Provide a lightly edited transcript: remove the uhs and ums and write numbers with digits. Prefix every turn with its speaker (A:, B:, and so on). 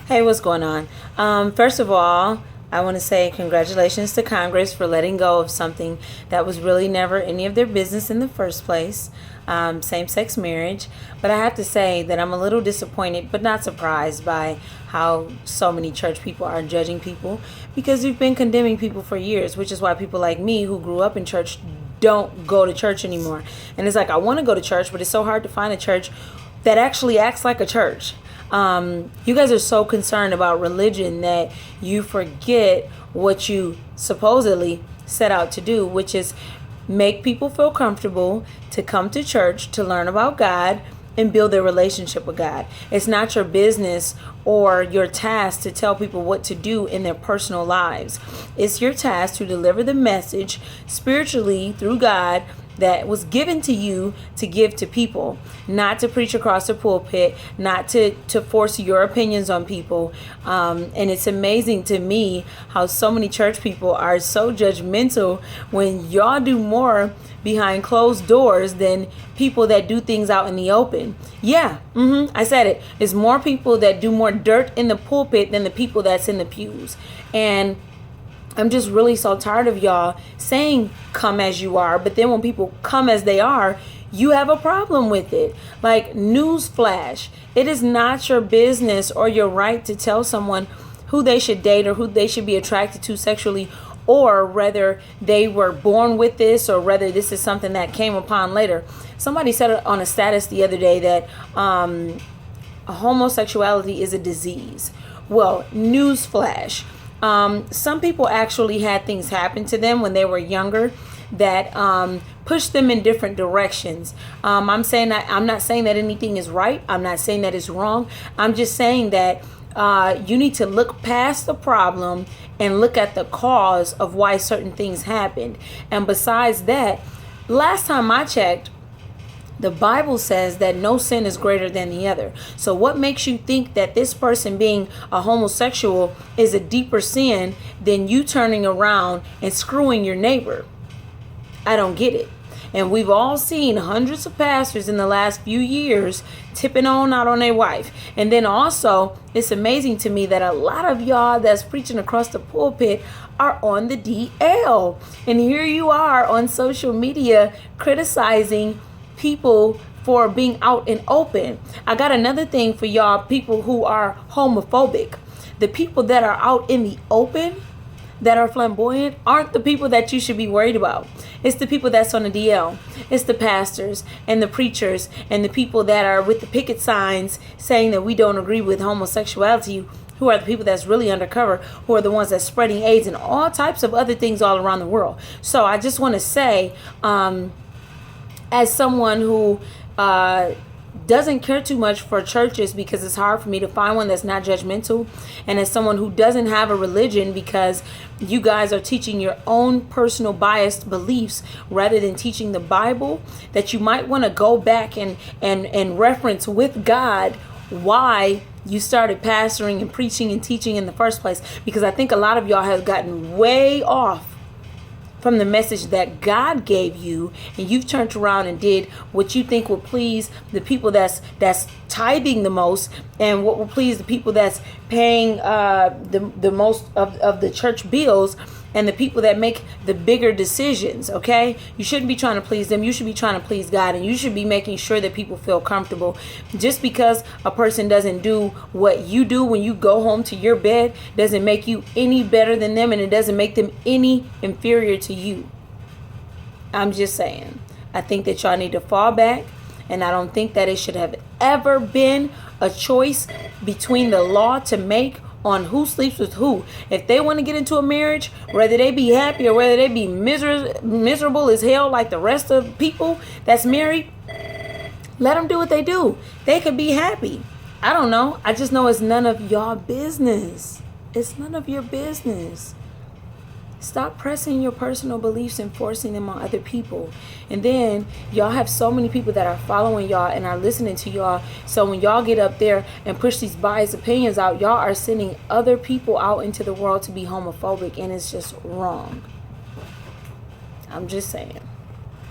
A: Hey, what's going on? First of all, I want to say congratulations to Congress for letting go of something that was really never any of their business in the first place, same sex marriage. But I have to say that I'm a little disappointed, but not surprised by how so many church people are judging people because we've been condemning people for years, which is why people like me who grew up in church don't go to church anymore. And it's like, I want to go to church, but it's so hard to find a church that actually acts like a church. You guys are so concerned about religion that you forget what you supposedly set out to do, which is make people feel comfortable to come to church to learn about God and build their relationship with God. It's not your business or your task to tell people what to do in their personal lives. It's your task to deliver the message spiritually through God that was given to you to give to people, not to preach across the pulpit, not to force your opinions on people. And it's amazing to me how so many church people are so judgmental when y'all do more behind closed doors than people that do things out in the open. Yeah, I said it. It's more people that do more dirt in the pulpit than the people that's in the pews. And I'm just really so tired of y'all saying come as you are, but then when people come as they are, you have a problem with it. Like, newsflash, it is not your business or your right to tell someone who they should date or who they should be attracted to sexually, or whether they were born with this or whether this is something that came upon later. Somebody said on a status the other day that homosexuality is a disease. Well, newsflash. Some people actually had things happen to them when they were younger that pushed them in different directions. I'm not saying that anything is right. I'm not saying that it's wrong. I'm just saying that you need to look past the problem and look at the cause of why certain things happened. And besides that, last time I checked, the Bible says that no sin is greater than the other. So what makes you think that this person being a homosexual is a deeper sin than you turning around and screwing your neighbor? I don't get it. And we've all seen hundreds of pastors in the last few years tipping on out on their wife. And then also, it's amazing to me that a lot of y'all that's preaching across the pulpit are on the DL. And here you are on social media criticizing people for being out and open. I got another thing for y'all people who are homophobic. The people that are out in the open, that are flamboyant, aren't the people that you should be worried about. It's the people that's on the DL. It's the pastors and the preachers and the people that are with the picket signs saying that we don't agree with homosexuality, who are the people that's really undercover, who are the ones that's spreading AIDS and all types of other things all around the world. So I just want to say, as someone who doesn't care too much for churches because it's hard for me to find one that's not judgmental, and as someone who doesn't have a religion because you guys are teaching your own personal biased beliefs rather than teaching the Bible, that you might want to go back and reference with God why you started pastoring and preaching and teaching in the first place, because I think a lot of y'all have gotten way off from the message that God gave you, and you've turned around and did what you think will please the people that's tithing the most, and what will please the people that's paying the most of the church bills, and the people that make the bigger decisions. Okay, you shouldn't be trying to please them. You should be trying to please God, and you should be making sure that people feel comfortable. Just because a person doesn't do what you do when you go home to your bed doesn't make you any better than them, and it doesn't make them any inferior to you. I'm just saying, I think that y'all need to fall back, and I don't think that it should have ever been a choice between the law to make on who sleeps with who. If they want to get into a marriage, whether they be happy or whether they be miserable as hell like the rest of people that's married, let them do what they do. They could be happy. I don't know. I just know it's none of y'all business. It's none of your business. Stop pressing your personal beliefs and forcing them on other people. And then y'all have so many people that are following y'all and are listening to y'all. So when y'all get up there and push these biased opinions out, y'all are sending other people out into the world to be homophobic, and it's just wrong. I'm just saying.